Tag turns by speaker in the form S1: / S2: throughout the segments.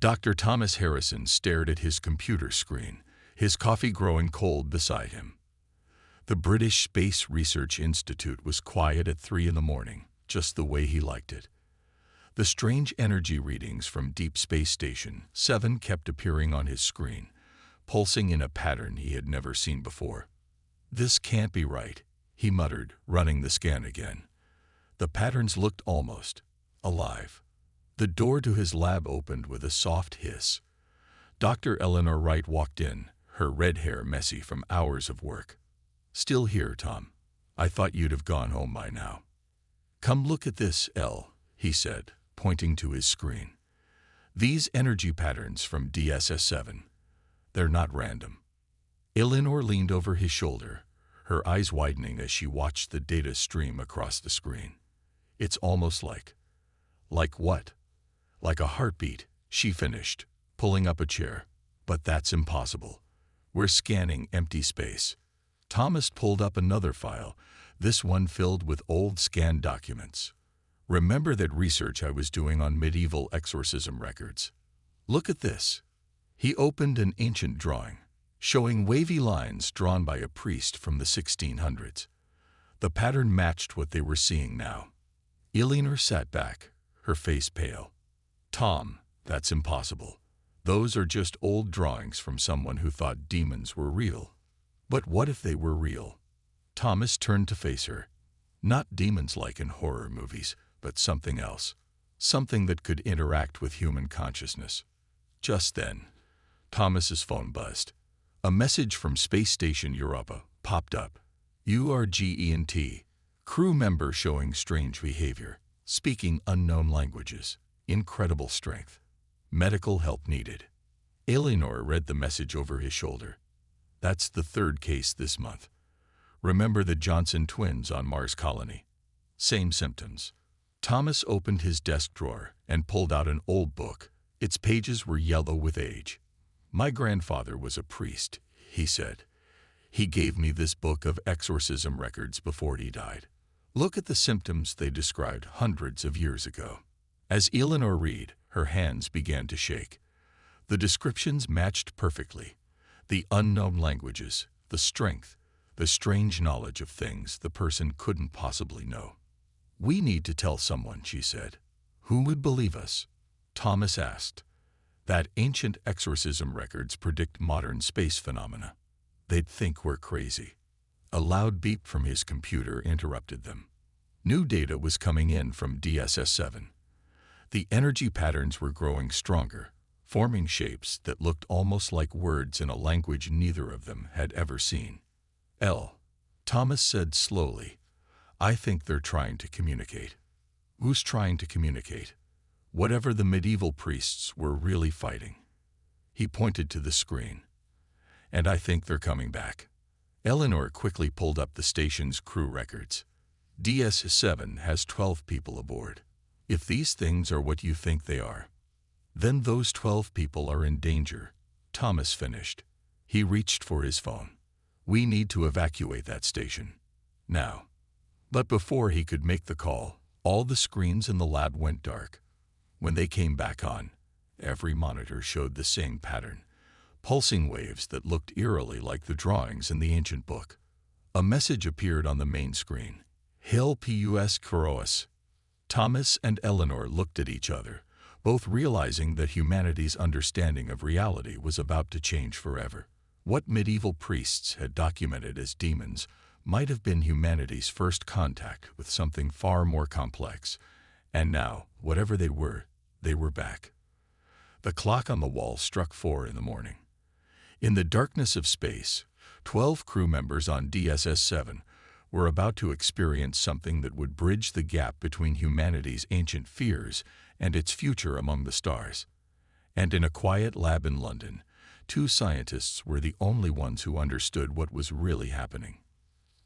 S1: Dr. Thomas Harrison stared at his computer screen, his coffee growing cold beside him. The British Space Research Institute was quiet at 3 in the morning, just the way he liked it. The strange energy readings from Deep Space Station 7 kept appearing on his screen, pulsing in a pattern he had never seen before. "This can't be right," he muttered, running the scan again. The patterns looked almost alive. The door to his lab opened with a soft hiss. Dr. Eleanor Wright walked in, her red hair messy from hours of work. "Still here, Tom. I thought you'd have gone home by now." "Come look at this, Elle," he said, pointing to his screen. "These energy patterns from DSS-7. They're not random." Eleanor leaned over his shoulder, her eyes widening as she watched the data stream across the screen. "It's almost like..." "Like what?" "Like a heartbeat," she finished, pulling up a chair. "But that's impossible. We're scanning empty space." Thomas pulled up another file, this one filled with old scanned documents. "Remember that research I was doing on medieval exorcism records? Look at this." He opened an ancient drawing, showing wavy lines drawn by a priest from the 1600s. The pattern matched what they were seeing now. Eleanor sat back, her face pale. "Tom, that's impossible. Those are just old drawings from someone who thought demons were real." "But what if they were real?" Thomas turned to face her. "Not demons like in horror movies, but something else. Something that could interact with human consciousness." Just then, Thomas's phone buzzed. A message from Space Station Europa popped up. "URGENT. Crew member showing strange behavior. Speaking unknown languages. Incredible strength. Medical help needed." Eleanor read the message over his shoulder. "That's the third case this month. Remember the Johnson twins on Mars Colony? Same symptoms." Thomas opened his desk drawer and pulled out an old book. Its pages were yellow with age. "My grandfather was a priest," he said. "He gave me this book of exorcism records before he died. Look at the symptoms they described hundreds of years ago." As Eleanor read, her hands began to shake. The descriptions matched perfectly. The unknown languages, the strength, the strange knowledge of things the person couldn't possibly know. "We need to tell someone," she said. "Who would believe us?" Thomas asked. "That ancient exorcism records predict modern space phenomena. They'd think we're crazy." A loud beep from his computer interrupted them. New data was coming in from DSS-7. The energy patterns were growing stronger, forming shapes that looked almost like words in a language neither of them had ever seen. "Elle," Thomas said slowly, "I think they're trying to communicate." "Who's trying to communicate?" "Whatever the medieval priests were really fighting." He pointed to the screen. "And I think they're coming back." Eleanor quickly pulled up the station's crew records. DS-7 has 12 people aboard. "If these things are what you think they are, then those 12 people are in danger," Thomas finished. He reached for his phone. "We need to evacuate that station. Now." But before he could make the call, all the screens in the lab went dark. When they came back on, every monitor showed the same pattern, pulsing waves that looked eerily like the drawings in the ancient book. A message appeared on the main screen. "Hail Plus Kuros." Thomas and Eleanor looked at each other, both realizing that humanity's understanding of reality was about to change forever. What medieval priests had documented as demons might have been humanity's first contact with something far more complex, and now, whatever they were back. The clock on the wall struck 4 in the morning. In the darkness of space, 12 crew members on DSS-7 were about to experience something that would bridge the gap between humanity's ancient fears and its future among the stars. And in a quiet lab in London, 2 scientists were the only ones who understood what was really happening.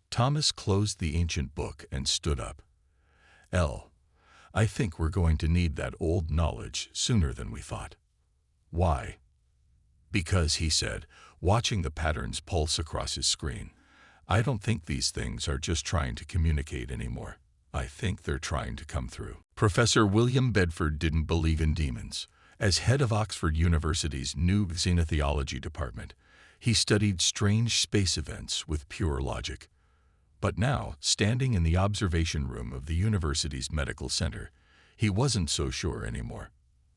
S1: Thomas closed the ancient book and stood up. "Elle, I think we're going to need that old knowledge sooner than we thought." "Why?" "Because," he said, watching the patterns pulse across his screen, "I don't think these things are just trying to communicate anymore. I think they're trying to come through." Professor William Bedford didn't believe in demons, As head of Oxford University's new xenotheology department, he studied strange space events with pure logic. But now, standing in the observation room of the university's medical center, he wasn't so sure anymore.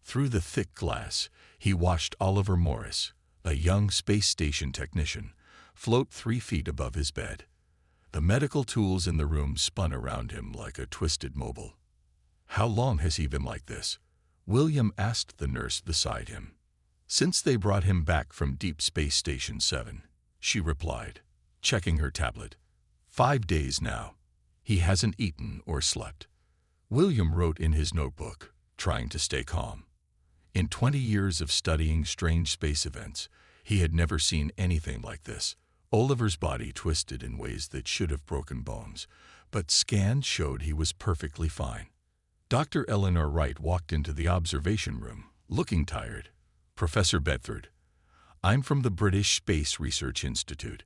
S1: Through the thick glass, he watched Oliver Morris, a young space station technician, float 3 feet above his bed. The medical tools in the room spun around him like a twisted mobile. "How long has he been like this?" William asked the nurse beside him. "Since they brought him back from Deep Space Station 7, she replied, checking her tablet. 5 days now. He hasn't eaten or slept." William wrote in his notebook, trying to stay calm. In 20 years of studying strange space events, he had never seen anything like this. Oliver's body twisted in ways that should have broken bones, but scans showed he was perfectly fine. Dr. Eleanor Wright walked into the observation room, looking tired. "Professor Bedford, I'm from the British Space Research Institute.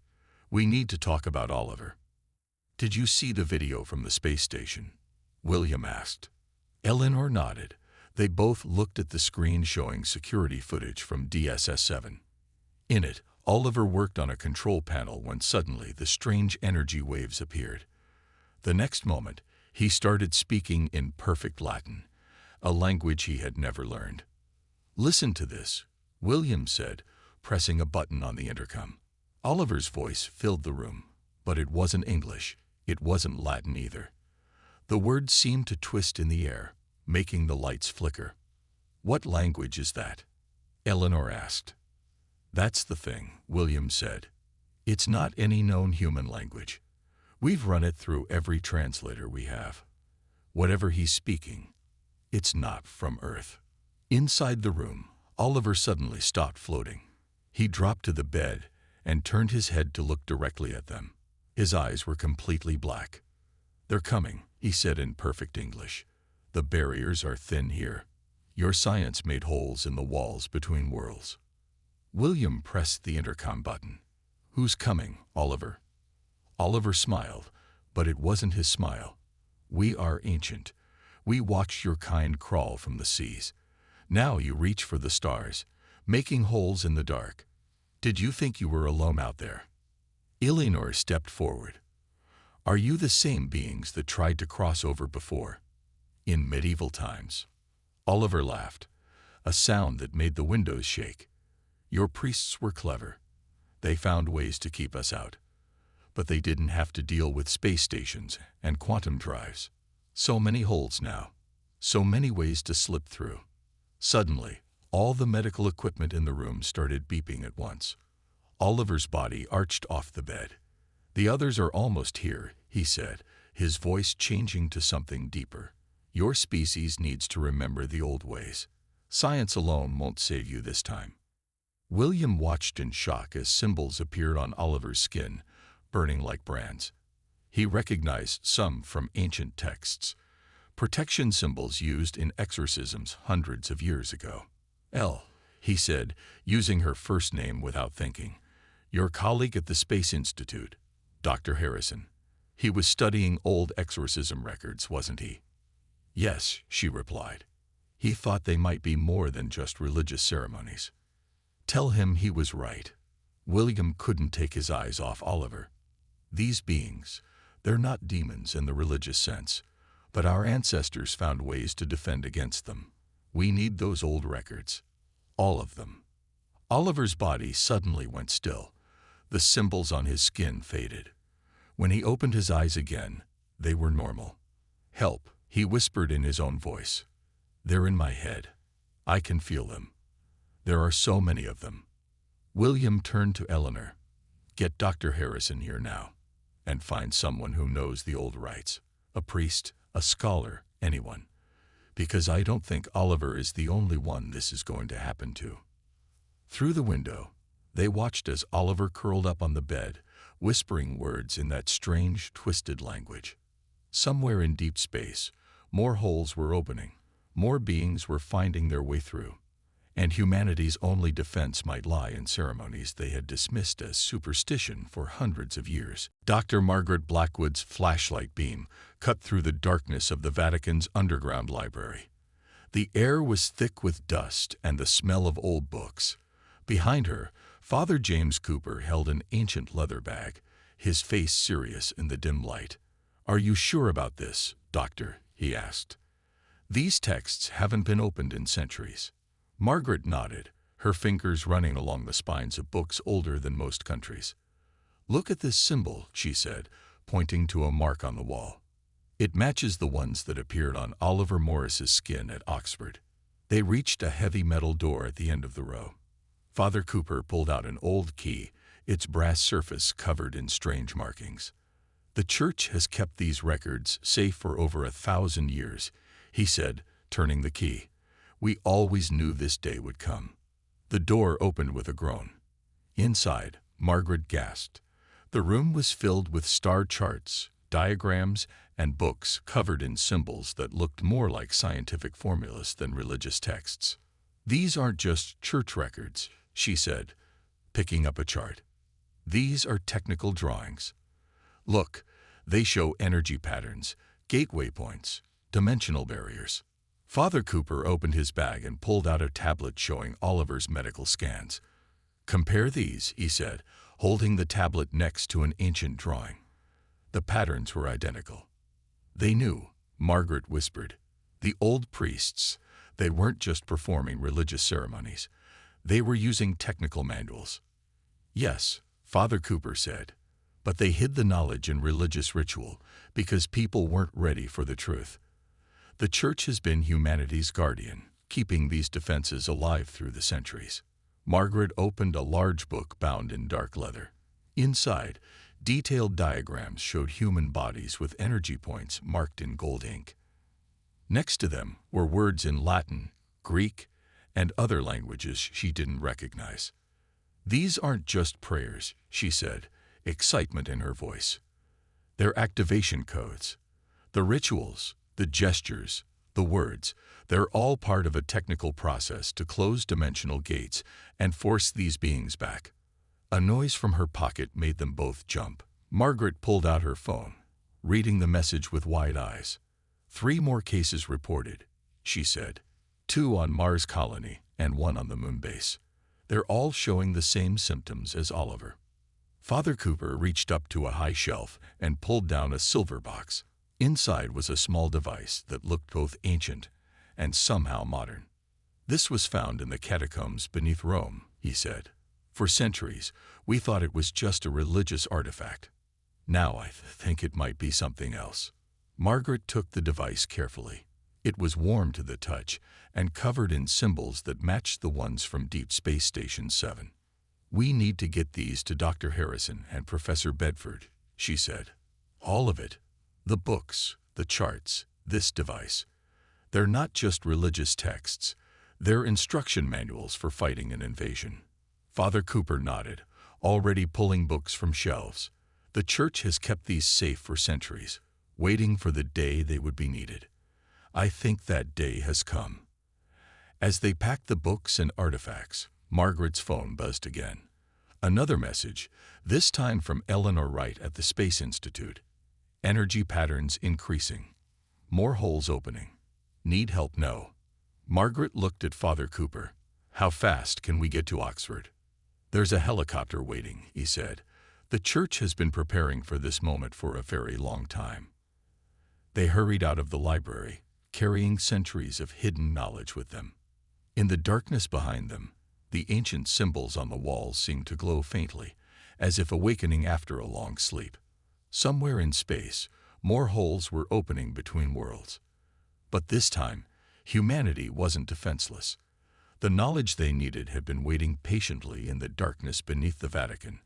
S1: We need to talk about Oliver." "Did you see the video from the space station?" William asked. Eleanor nodded. They both looked at the screen showing security footage from DSS-7. In it, Oliver worked on a control panel when suddenly the strange energy waves appeared. The next moment, he started speaking in perfect Latin, a language he had never learned. "Listen to this," William said, pressing a button on the intercom. Oliver's voice filled the room, but it wasn't English. It wasn't Latin either. The words seemed to twist in the air, making the lights flicker. "What language is that?" Eleanor asked. "That's the thing," William said. "It's not any known human language. We've run it through every translator we have. Whatever he's speaking, it's not from Earth." Inside the room, Oliver suddenly stopped floating. He dropped to the bed and turned his head to look directly at them. His eyes were completely black. "They're coming," he said in perfect English. "The barriers are thin here. Your science made holes in the walls between worlds." William pressed the intercom button. "Who's coming, Oliver?" Oliver smiled, but it wasn't his smile. "We are ancient. We watched your kind crawl from the seas. Now you reach for the stars, making holes in the dark. Did you think you were alone out there?" Eleanor stepped forward. "Are you the same beings that tried to cross over before, in medieval times?" Oliver laughed, a sound that made the windows shake. "Your priests were clever. They found ways to keep us out. But they didn't have to deal with space stations and quantum drives. So many holes now. So many ways to slip through." Suddenly, all the medical equipment in the room started beeping at once. Oliver's body arched off the bed. "The others are almost here," he said, his voice changing to something deeper. "Your species needs to remember the old ways. Science alone won't save you this time." William watched in shock as symbols appeared on Oliver's skin, burning like brands. He recognized some from ancient texts, protection symbols used in exorcisms hundreds of years ago. "Elle," he said, using her first name without thinking. "Your colleague at the Space Institute, Dr. Harrison. He was studying old exorcism records, wasn't he?" "Yes," she replied. "He thought they might be more than just religious ceremonies." "Tell him he was right." William couldn't take his eyes off Oliver. "These beings, they're not demons in the religious sense, but our ancestors found ways to defend against them. We need those old records. All of them." Oliver's body suddenly went still. The symbols on his skin faded. When he opened his eyes again, they were normal. "Help," he whispered in his own voice. "They're in my head. I can feel them. There are so many of them." William turned to Eleanor. "Get Dr. Harrison here now, and find someone who knows the old rites. A priest, a scholar, anyone. Because I don't think Oliver is the only one this is going to happen to." Through the window, they watched as Oliver curled up on the bed, whispering words in that strange, twisted language. Somewhere in deep space, more holes were opening, more beings were finding their way through, and humanity's only defense might lie in ceremonies they had dismissed as superstition for hundreds of years. Dr. Margaret Blackwood's flashlight beam cut through the darkness of the Vatican's underground library. The air was thick with dust and the smell of old books. Behind her, Father James Cooper held an ancient leather bag, his face serious in the dim light. "Are you sure about this, Doctor?" he asked. "These texts haven't been opened in centuries." Margaret nodded, her fingers running along the spines of books older than most countries. "Look at this symbol," she said, pointing to a mark on the wall. "It matches the ones that appeared on Oliver Morris's skin at Oxford." They reached a heavy metal door at the end of the row. Father Cooper pulled out an old key, its brass surface covered in strange markings. "The church has kept these records safe for over 1,000 years," he said, turning the key. "We always knew this day would come." The door opened with a groan. Inside, Margaret gasped. The room was filled with star charts, diagrams, and books covered in symbols that looked more like scientific formulas than religious texts. "These aren't just church records," she said, picking up a chart. "These are technical drawings. Look, they show energy patterns, gateway points, dimensional barriers." Father Cooper opened his bag and pulled out a tablet showing Oliver's medical scans. "Compare these," he said, holding the tablet next to an ancient drawing. The patterns were identical. "They knew," Margaret whispered. "The old priests, they weren't just performing religious ceremonies. They were using technical manuals." "Yes," Father Cooper said, "but they hid the knowledge in religious ritual because people weren't ready for the truth. The church has been humanity's guardian, keeping these defenses alive through the centuries." Margaret opened a large book bound in dark leather. Inside, detailed diagrams showed human bodies with energy points marked in gold ink. Next to them were words in Latin, Greek, and other languages she didn't recognize. "These aren't just prayers," she said, excitement in her voice. "They're activation codes. The rituals, the gestures, the words, they're all part of a technical process to close dimensional gates and force these beings back." A noise from her pocket made them both jump. Margaret pulled out her phone, reading the message with wide eyes. "3 more cases reported," she said. 2 on Mars colony and 1 on the moon base. They're all showing the same symptoms as Oliver." Father Cooper reached up to a high shelf and pulled down a silver box. Inside was a small device that looked both ancient and somehow modern. "This was found in the catacombs beneath Rome," he said. "For centuries, we thought it was just a religious artifact. Now I think it might be something else." Margaret took the device carefully. It was warm to the touch and covered in symbols that matched the ones from Deep Space Station 7. "We need to get these to Dr. Harrison and Professor Bedford," she said. "All of it. The books, the charts, this device. They're not just religious texts. They're instruction manuals for fighting an invasion." Father Cooper nodded, already pulling books from shelves. "The church has kept these safe for centuries, waiting for the day they would be needed. I think that day has come." As they packed the books and artifacts, Margaret's phone buzzed again. Another message, this time from Eleanor Wright at the Space Institute. "Energy patterns increasing. More holes opening. Need help? No." Margaret looked at Father Cooper. "How fast can we get to Oxford?" "There's a helicopter waiting," he said. "The church has been preparing for this moment for a very long time." They hurried out of the library, carrying centuries of hidden knowledge with them. In the darkness behind them, the ancient symbols on the walls seemed to glow faintly, as if awakening after a long sleep. Somewhere in space, more holes were opening between worlds. But this time, humanity wasn't defenseless. The knowledge they needed had been waiting patiently in the darkness beneath the Vatican,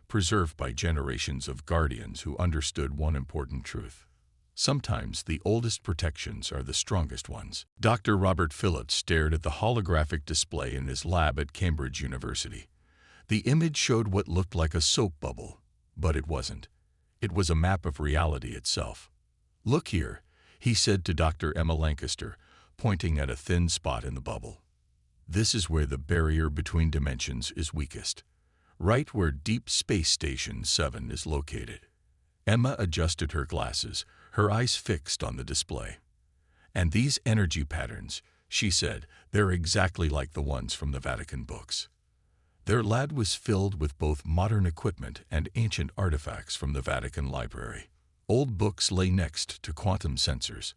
S1: preserved by generations of guardians who understood one important truth. Sometimes the oldest protections are the strongest ones. Dr. Robert Phillips stared at the holographic display in his lab at Cambridge University. The image showed what looked like a soap bubble, but it wasn't. It was a map of reality itself. "Look here," he said to Dr. Emma Lancaster, pointing at a thin spot in the bubble. "This is where the barrier between dimensions is weakest, right where Deep Space Station 7 is located." Emma adjusted her glasses, her eyes fixed on the display. "And these energy patterns, she said. They're exactly like the ones from the Vatican books. Their lab was filled with both modern equipment and ancient artifacts from the Vatican library. Old books lay next to quantum sensors.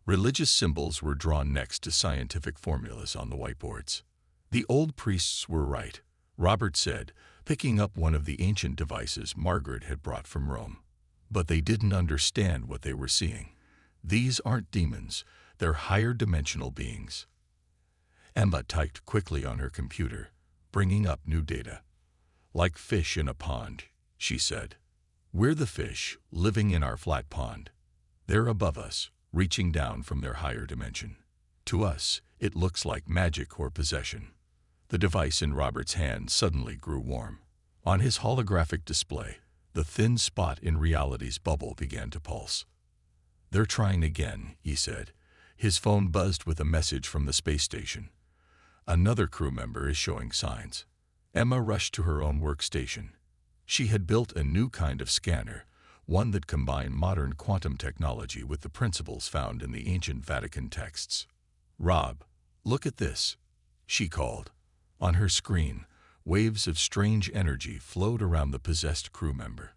S1: Religious symbols were drawn next to scientific formulas on the whiteboards. The old priests were right, Robert said, picking up one of the ancient devices Margaret had brought from Rome. But they didn't understand what they were seeing. These aren't demons, they're higher dimensional beings. Emma typed quickly on her computer, bringing up new data. Like fish in a pond, she said. We're the fish, living in our flat pond. They're above us, reaching down from their higher dimension. To us, it looks like magic or possession. The device in Robert's hand suddenly grew warm. On his holographic display, the thin spot in reality's bubble began to pulse. They're trying again, he said. His phone buzzed with a message from the space station. Another crew member is showing signs. Emma rushed to her own workstation. She had built a new kind of scanner, one that combined modern quantum technology with the principles found in the ancient Vatican texts. "Rob, look at this," she called. On her screen, waves of strange energy flowed around the possessed crew member.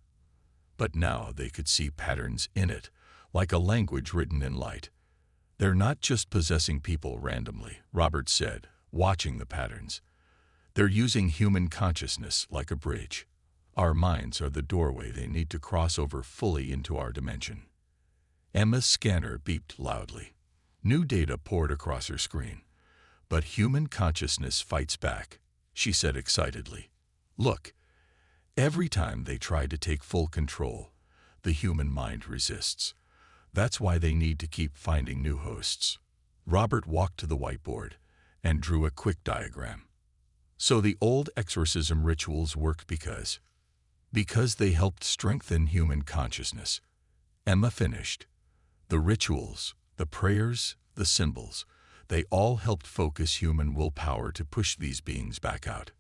S1: But now they could see patterns in it, like a language written in light. "They're not just possessing people randomly," Robert said, watching the patterns. "They're using human consciousness like a bridge. Our minds are the doorway they need to cross over fully into our dimension." Emma's scanner beeped loudly. New data poured across her screen. "But human consciousness fights back," she said excitedly. "Look, every time they try to take full control, the human mind resists. That's why they need to keep finding new hosts." Robert walked to the whiteboard and drew a quick diagram. "So the old exorcism rituals worked because they helped strengthen human consciousness," Emma finished. "The rituals, the prayers, the symbols, they all helped focus human willpower to push these beings back out."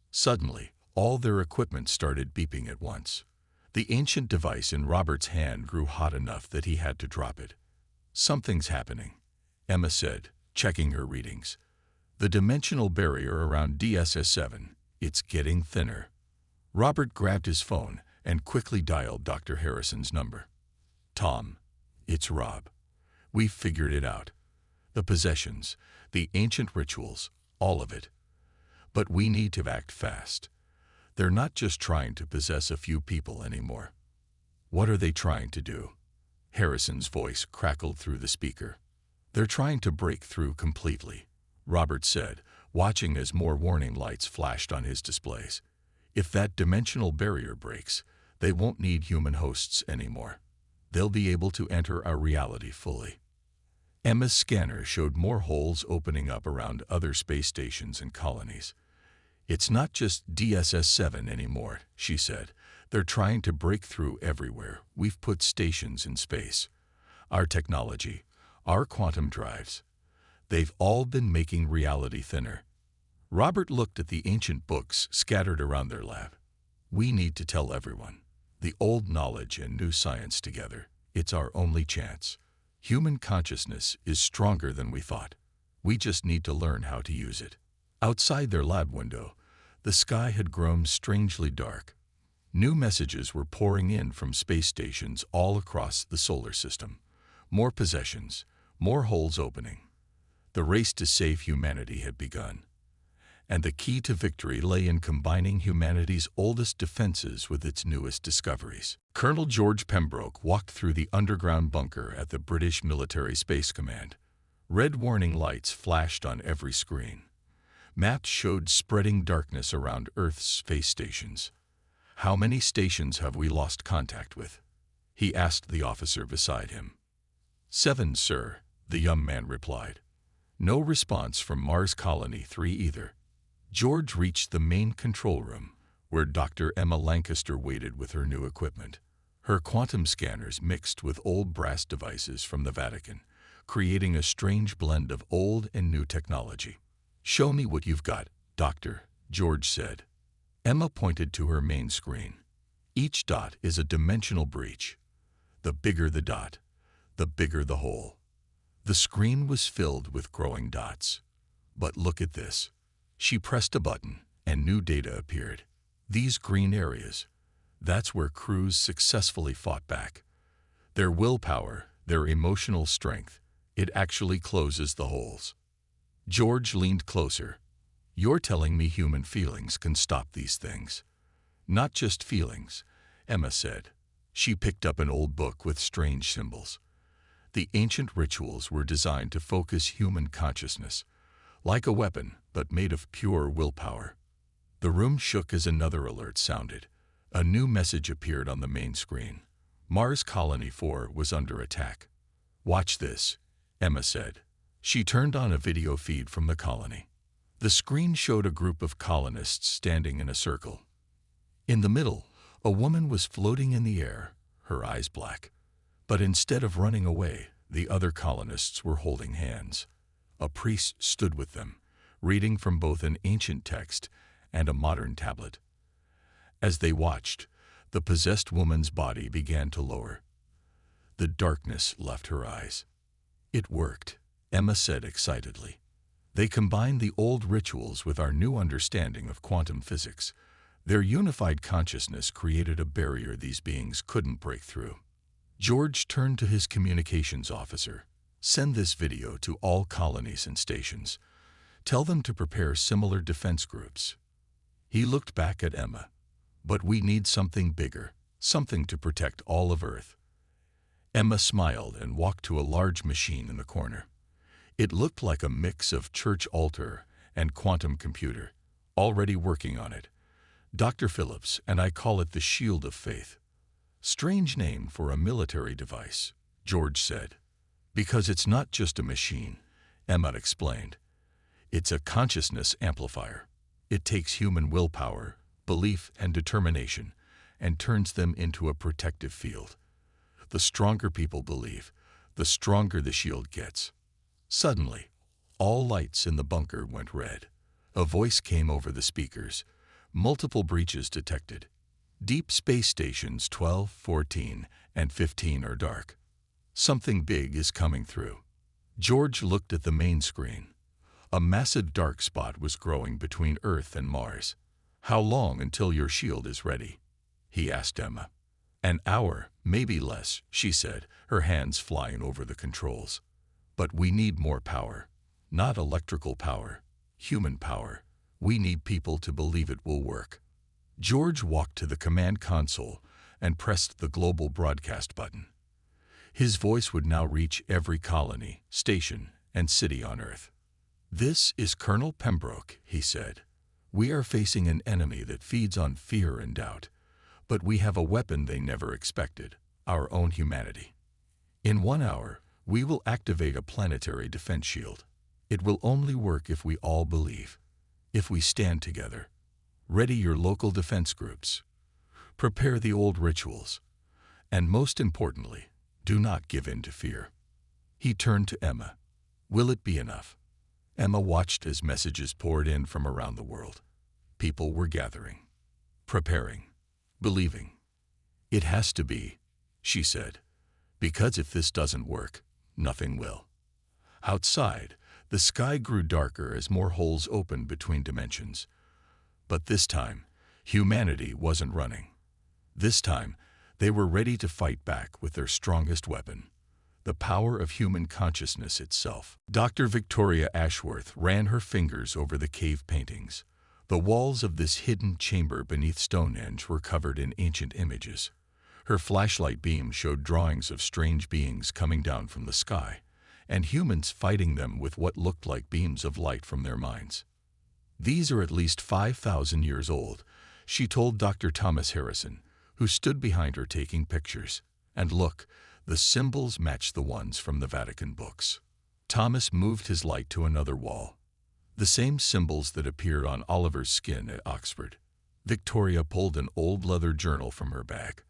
S1: Suddenly, all their equipment started beeping at once. The ancient device in Robert's hand grew hot enough that he had to drop it. "Something's happening," Emma said, checking her readings. "The dimensional barrier around DSS-7, it's getting thinner." Robert grabbed his phone and quickly dialed Dr. Harrison's number. "Tom, it's Rob. We've figured it out. The possessions, the ancient rituals, all of it. But we need to act fast. They're not just trying to possess a few people anymore." "What are they trying to do?" Harrison's voice crackled through the speaker. "They're trying to break through completely," Robert said, watching as more warning lights flashed on his displays. "If that dimensional barrier breaks, they won't need human hosts anymore. They'll be able to enter our reality fully." Emma's scanner showed more holes opening up around other space stations and colonies. "It's not just DSS-7 anymore," she said. "They're trying to break through everywhere. We've put stations in space. Our technology, our quantum drives, they've all been making reality thinner." Robert looked at the ancient books scattered around their lab. "We need to tell everyone. The old knowledge and new science together. It's our only chance. Human consciousness is stronger than we thought. We just need to learn how to use it." Outside their lab window, the sky had grown strangely dark. New messages were pouring in from space stations all across the solar system. More possessions, more holes opening. The race to save humanity had begun. And the key to victory lay in combining humanity's oldest defenses with its newest discoveries. Colonel George Pembroke walked through the underground bunker at the British Military Space Command. Red warning lights flashed on every screen. Maps showed spreading darkness around Earth's space stations. "How many stations have we lost contact with?" he asked the officer beside him. "7, sir," the young man replied. "No response from Mars Colony 3 either." George reached the main control room, where Dr. Emma Lancaster waited with her new equipment. Her quantum scanners mixed with old brass devices from the Vatican, creating a strange blend of old and new technology. "Show me what you've got, Doctor," George said. Emma pointed to her main screen. "Each dot is a dimensional breach. The bigger the dot, the bigger the hole. The screen was filled with growing dots. But look at this. She pressed a button, and new data appeared. These green areas, that's where crews successfully fought back. Their willpower, their emotional strength, it actually closes the holes. George leaned closer. You're telling me human feelings can stop these things? Not just feelings, Emma said. She picked up an old book with strange symbols. The ancient rituals were designed to focus human consciousness, like a weapon, but made of pure willpower. The room shook as another alert sounded. A new message appeared on the main screen. Mars Colony 4 was under attack. Watch this, Emma said. She turned on a video feed from the colony. The screen showed a group of colonists standing in a circle. In the middle, a woman was floating in the air, her eyes black. But instead of running away, the other colonists were holding hands. A priest stood with them, reading from both an ancient text and a modern tablet. As they watched, the possessed woman's body began to lower. The darkness left her eyes. It worked, Emma said excitedly. They combined the old rituals with our new understanding of quantum physics. Their unified consciousness created a barrier these beings couldn't break through. George turned to his communications officer. Send this video to all colonies and stations. Tell them to prepare similar defense groups. He looked back at Emma. But we need something bigger, something to protect all of Earth. Emma smiled and walked to a large machine in the corner. It looked like a mix of church altar and quantum computer, already working on it. Dr. Phillips, and I call it the Shield of Faith. Strange name for a military device, George said. Because it's not just a machine, Emma explained. It's a consciousness amplifier. It takes human willpower, belief, and determination, and turns them into a protective field. The stronger people believe, the stronger the shield gets. Suddenly, all lights in the bunker went red. A voice came over the speakers. Multiple breaches detected. Deep space stations 12, 14, and 15 are dark. Something big is coming through. George looked at the main screen. A massive dark spot was growing between Earth and Mars. How long until your shield is ready? He asked Emma. An hour, maybe less, she said, her hands flying over the controls. But we need more power. Not electrical power, human power. We need people to believe it will work. George walked to the command console and pressed the global broadcast button. His voice would now reach every colony, station, and city on Earth. This is Colonel Pembroke, he said. We are facing an enemy that feeds on fear and doubt, but we have a weapon they never expected, our own humanity. In 1 hour, we will activate a planetary defense shield. It will only work if we all believe, if we stand together. Ready your local defense groups. Prepare the old rituals. And most importantly, do not give in to fear. He turned to Emma. Will it be enough? Emma watched as messages poured in from around the world. People were gathering, preparing, believing. It has to be, she said, because if this doesn't work, nothing will. Outside, the sky grew darker as more holes opened between dimensions. But this time, humanity wasn't running. This time, they were ready to fight back with their strongest weapon, the power of human consciousness itself. Dr. Victoria Ashworth ran her fingers over the cave paintings. The walls of this hidden chamber beneath Stonehenge were covered in ancient images. Her flashlight beam showed drawings of strange beings coming down from the sky, and humans fighting them with what looked like beams of light from their minds. These are at least 5,000 years old, she told Dr. Thomas Harrison, who stood behind her taking pictures. And look, the symbols match the ones from the Vatican books. Thomas moved his light to another wall. The same symbols that appeared on Oliver's skin at Oxford. Victoria pulled an old leather journal from her bag.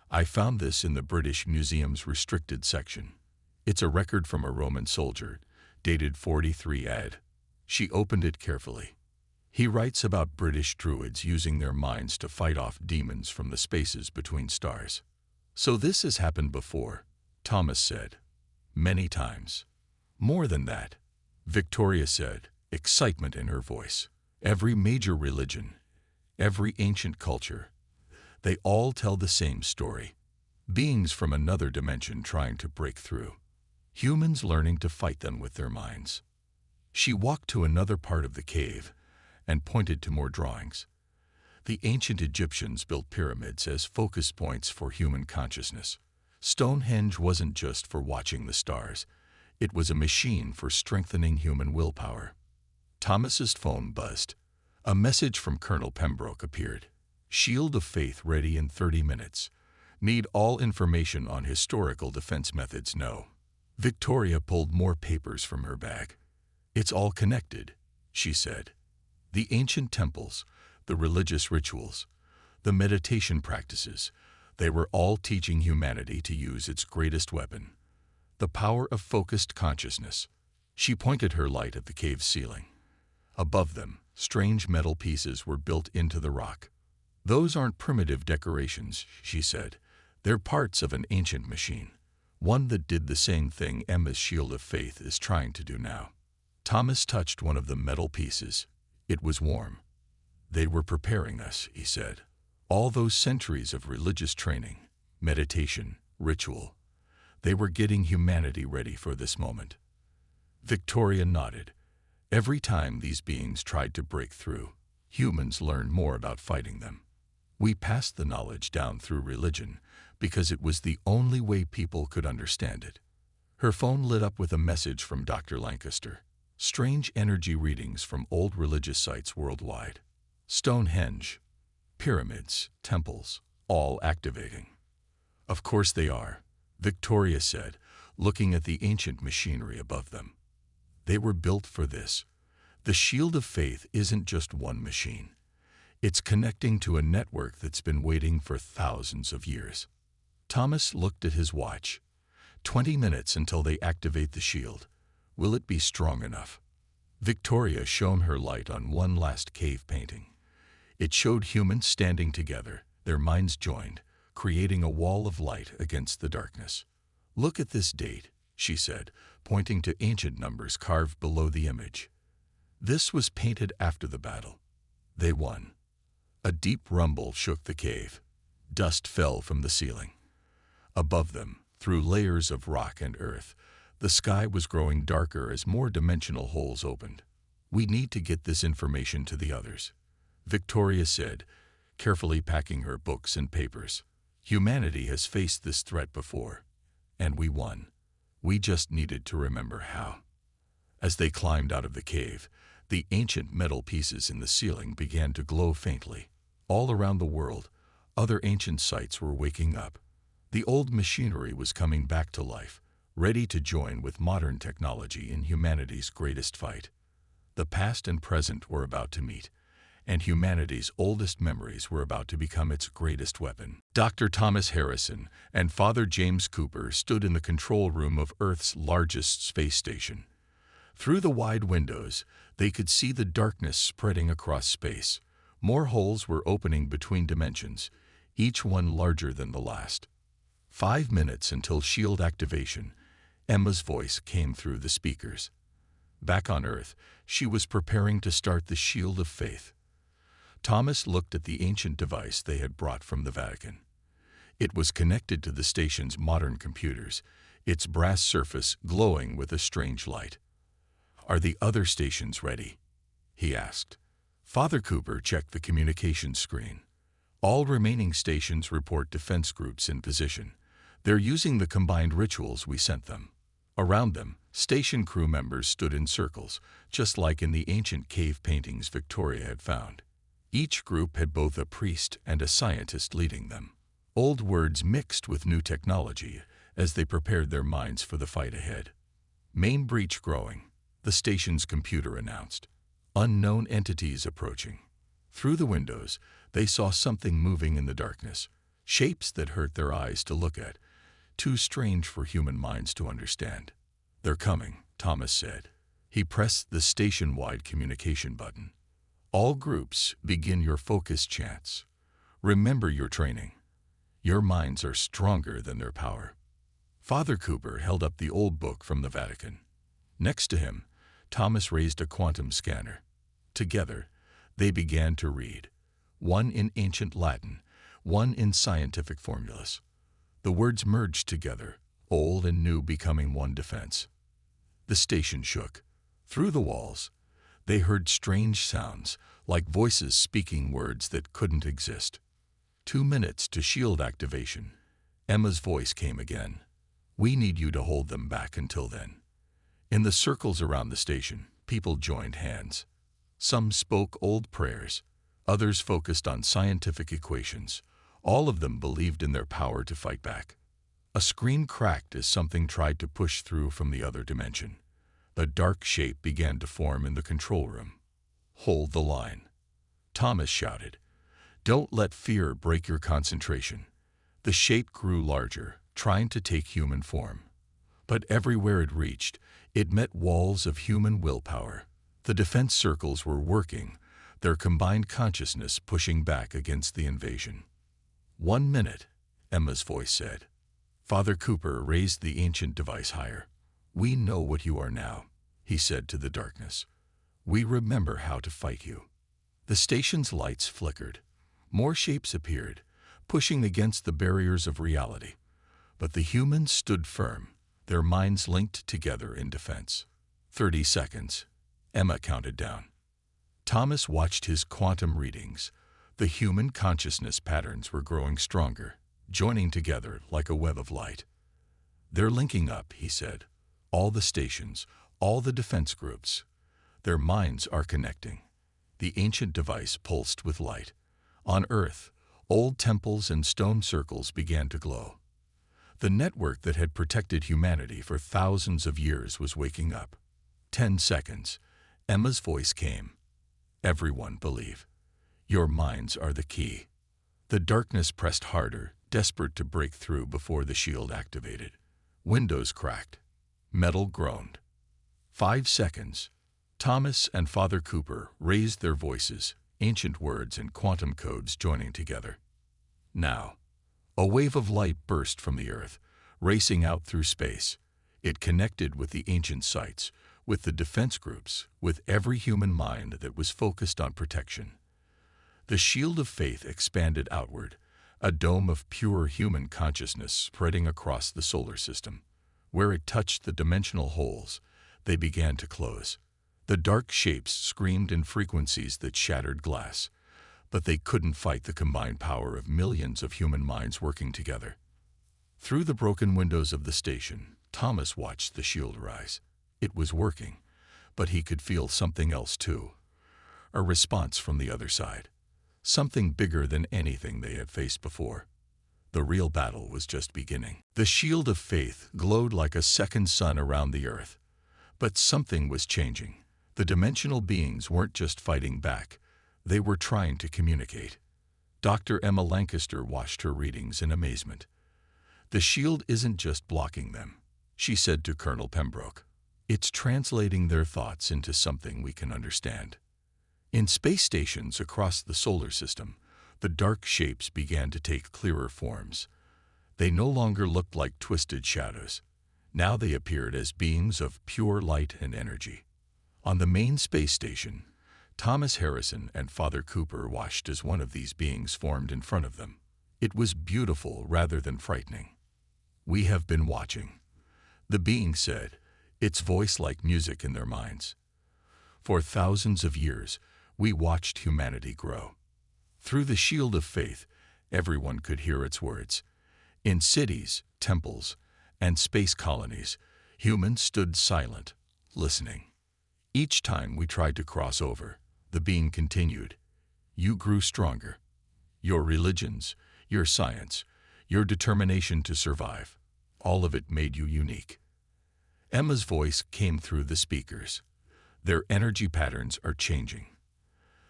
S1: I found this in the British Museum's restricted section. It's a record from a Roman soldier, dated 43 AD. She opened it carefully. He writes about British druids using their minds to fight off demons from the spaces between stars. So this has happened before, Thomas said. Many times. More than that, Victoria said, excitement in her voice. Every major religion, every ancient culture, they all tell the same story. Beings from another dimension trying to break through. Humans learning to fight them with their minds. She walked to another part of the cave and pointed to more drawings. The ancient Egyptians built pyramids as focus points for human consciousness. Stonehenge wasn't just for watching the stars. It was a machine for strengthening human willpower. Thomas's phone buzzed. A message from Colonel Pembroke appeared. Shield of Faith ready in 30 minutes. Need all information on historical defense methods now. Victoria pulled more papers from her bag. It's all connected, she said. The ancient temples, the religious rituals, the meditation practices, they were all teaching humanity to use its greatest weapon, the power of focused consciousness. She pointed her light at the cave's ceiling. Above them, strange metal pieces were built into the rock. Those aren't primitive decorations, she said. They're parts of an ancient machine, one that did the same thing Emma's Shield of Faith is trying to do now. Thomas touched one of the metal pieces. It was warm. They were preparing us, he said. All those centuries of religious training, meditation, ritual, they were getting humanity ready for this moment. Victoria nodded. Every time these beings tried to break through, humans learned more about fighting them. We passed the knowledge down through religion because it was the only way people could understand it. Her phone lit up with a message from Dr. Lancaster. Strange energy readings from old religious sites worldwide. Stonehenge, pyramids, temples, all activating. Of course they are, Victoria said, looking at the ancient machinery above them. They were built for this. The Shield of Faith isn't just one machine. It's connecting to a network that's been waiting for thousands of years. Thomas looked at his watch. 20 minutes until they activate the shield. Will it be strong enough? Victoria shone her light on one last cave painting. It showed humans standing together, their minds joined, creating a wall of light against the darkness. Look at this date, she said, pointing to ancient numbers carved below the image. This was painted after the battle. They won. A deep rumble shook the cave. Dust fell from the ceiling. Above them, through layers of rock and earth, the sky was growing darker as more dimensional holes opened. We need to get this information to the others, Victoria said, carefully packing her books and papers. Humanity has faced this threat before, and we won. We just needed to remember how. As they climbed out of the cave, the ancient metal pieces in the ceiling began to glow faintly. All around the world, other ancient sites were waking up. The old machinery was coming back to life, ready to join with modern technology in humanity's greatest fight. The past and present were about to meet, and humanity's oldest memories were about to become its greatest weapon. Dr. Thomas Harrison and Father James Cooper stood in the control room of Earth's largest space station. Through the wide windows, they could see the darkness spreading across space. More holes were opening between dimensions, each one larger than the last. 5 minutes until shield activation, Emma's voice came through the speakers. Back on Earth, she was preparing to start the Shield of Faith. Thomas looked at the ancient device they had brought from the Vatican. It was connected to the station's modern computers, its brass surface glowing with a strange light. "Are the other stations ready?" he asked. Father Cooper checked the communications screen. All remaining stations report defense groups in position. They're using the combined rituals we sent them. Around them, station crew members stood in circles, just like in the ancient cave paintings Victoria had found. Each group had both a priest and a scientist leading them. Old words mixed with new technology as they prepared their minds for the fight ahead. Main breach growing, the station's computer announced. Unknown entities approaching. Through the windows, they saw something moving in the darkness, shapes that hurt their eyes to look at, too strange for human minds to understand. "They're coming," Thomas said. He pressed the station-wide communication button. "All groups, begin your focus chants. Remember your training. Your minds are stronger than their power." Father Cooper held up the old book from the Vatican. Next to him, Thomas raised a quantum scanner. Together, they began to read, one in ancient Latin, one in scientific formulas. The words merged together, old and new becoming one defense. The station shook. Through the walls, they heard strange sounds, like voices speaking words that couldn't exist. 2 minutes to shield activation. Emma's voice came again. We need you to hold them back until then. In the circles around the station, people joined hands. Some spoke old prayers. Others focused on scientific equations. All of them believed in their power to fight back. A screen cracked as something tried to push through from the other dimension. A dark shape began to form in the control room. Hold the line. Thomas shouted. Don't let fear break your concentration. The shape grew larger, trying to take human form. But everywhere it reached, it met walls of human willpower. The defense circles were working, their combined consciousness pushing back against the invasion. 1 minute, Emma's voice said. Father Cooper raised the ancient device higher. We know what you are now, he said to the darkness. We remember how to fight you. The station's lights flickered. More shapes appeared, pushing against the barriers of reality. But the humans stood firm, their minds linked together in defense. 30 seconds. Emma counted down. Thomas watched his quantum readings. The human consciousness patterns were growing stronger, joining together like a web of light. They're linking up, he said. All the stations, all the defense groups. Their minds are connecting. The ancient device pulsed with light. On Earth, old temples and stone circles began to glow. The network that had protected humanity for thousands of years was waking up. 10 seconds. Emma's voice came. Everyone believe. Your minds are the key. The darkness pressed harder, desperate to break through before the shield activated. Windows cracked. Metal groaned. 5 seconds. Thomas and Father Cooper raised their voices, ancient words and quantum codes joining together. Now, a wave of light burst from the earth, racing out through space. It connected with the ancient sites, with the defense groups, with every human mind that was focused on protection. The shield of faith expanded outward, a dome of pure human consciousness spreading across the solar system. Where it touched the dimensional holes, they began to close. The dark shapes screamed in frequencies that shattered glass, but they couldn't fight the combined power of millions of human minds working together. Through the broken windows of the station, Thomas watched the shield rise. It was working, but he could feel something else too. A response from the other side. Something bigger than anything they had faced before. The real battle was just beginning. The shield of faith glowed like a second sun around the earth. But something was changing. The dimensional beings weren't just fighting back. They were trying to communicate. Dr. Emma Lancaster watched her readings in amazement. The shield isn't just blocking them, she said to Colonel Pembroke. It's translating their thoughts into something we can understand. In space stations across the solar system, the dark shapes began to take clearer forms. They no longer looked like twisted shadows. Now they appeared as beings of pure light and energy. On the main space station, Thomas Harrison and Father Cooper watched as one of these beings formed in front of them. It was beautiful rather than frightening. We have been watching, the being said, its voice like music in their minds. For thousands of years, we watched humanity grow. Through the shield of faith, everyone could hear its words. In cities, temples, and space colonies, humans stood silent, listening. Each time we tried to cross over, the being continued. You grew stronger. Your religions, your science, your determination to survive, all of it made you unique. Emma's voice came through the speakers. Their energy patterns are changing.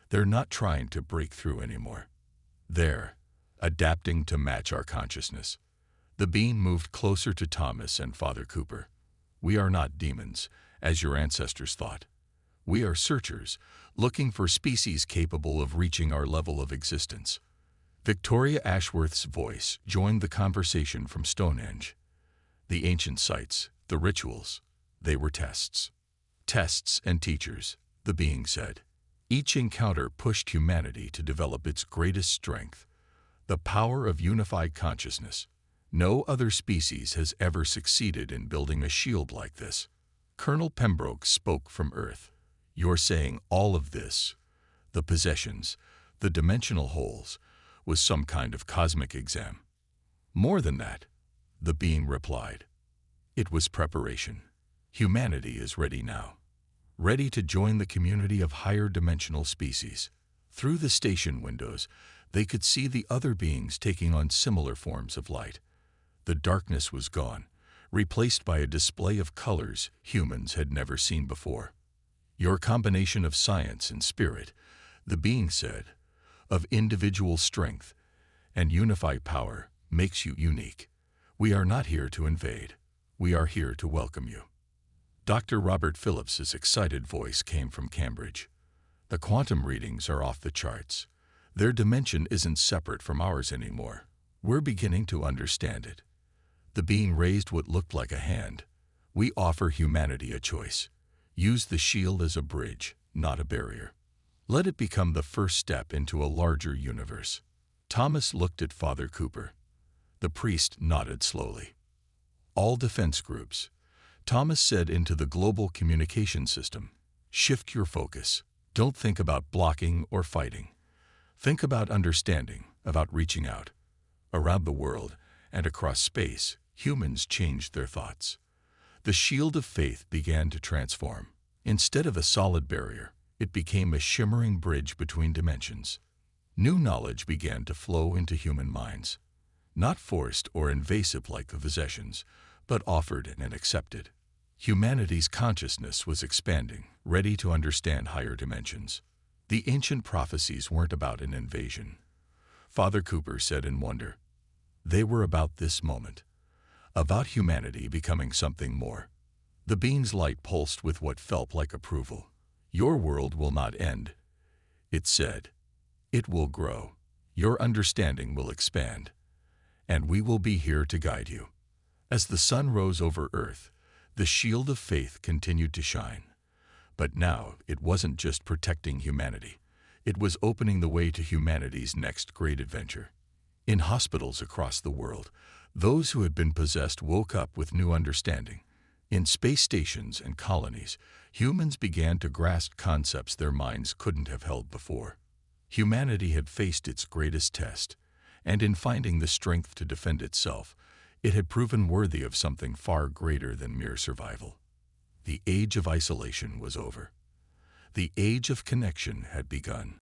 S1: They're not trying to break through anymore. They're adapting to match our consciousness. The being moved closer to Thomas and Father Cooper. We are not demons, as your ancestors thought. We are searchers, looking for species capable of reaching our level of existence. Victoria Ashworth's voice joined the conversation from Stonehenge. The ancient sites, the rituals, they were tests. Tests and teachers, the being said. Each encounter pushed humanity to develop its greatest strength, the power of unified consciousness. No other species has ever succeeded in building a shield like this. Colonel Pembroke spoke from Earth. You're saying all of this, the possessions, the dimensional holes, was some kind of cosmic exam? More than that, the being replied. It was preparation. Humanity is ready now. Ready to join the community of higher dimensional species. Through the station windows, they could see the other beings taking on similar forms of light. The darkness was gone, replaced by a display of colors humans had never seen before. Your combination of science and spirit, the being said, of individual strength and unified power makes you unique. We are not here to invade. We are here to welcome you. Dr. Robert Phillips's excited voice came from Cambridge. The quantum readings are off the charts. Their dimension isn't separate from ours anymore. We're beginning to understand it. The being raised what looked like a hand. We offer humanity a choice. Use the shield as a bridge, not a barrier. Let it become the first step into a larger universe. Thomas looked at Father Cooper. The priest nodded slowly. All defense groups, Thomas said, into the global communication system. Shift your focus. Don't think about blocking or fighting. Think about understanding, about reaching out. Around the world and across space, humans changed their thoughts. The shield of faith began to transform. Instead of a solid barrier, it became a shimmering bridge between dimensions. New knowledge began to flow into human minds. Not forced or invasive like the possessions, but offered and accepted. Humanity's consciousness was expanding, ready to understand higher dimensions. The ancient prophecies weren't about an invasion, Father Cooper said in wonder. They were about this moment, about humanity becoming something more. The being's light pulsed with what felt like approval. Your world will not end, it said. It will grow. Your understanding will expand. And we will be here to guide you. As the sun rose over Earth, the shield of faith continued to shine. But now it wasn't just protecting humanity. It was opening the way to humanity's next great adventure. In hospitals across the world, those who had been possessed woke up with new understanding. In space stations and colonies, humans began to grasp concepts their minds couldn't have held before. Humanity had faced its greatest test, and in finding the strength to defend itself, it had proven worthy of something far greater than mere survival. The age of isolation was over. The age of connection had begun.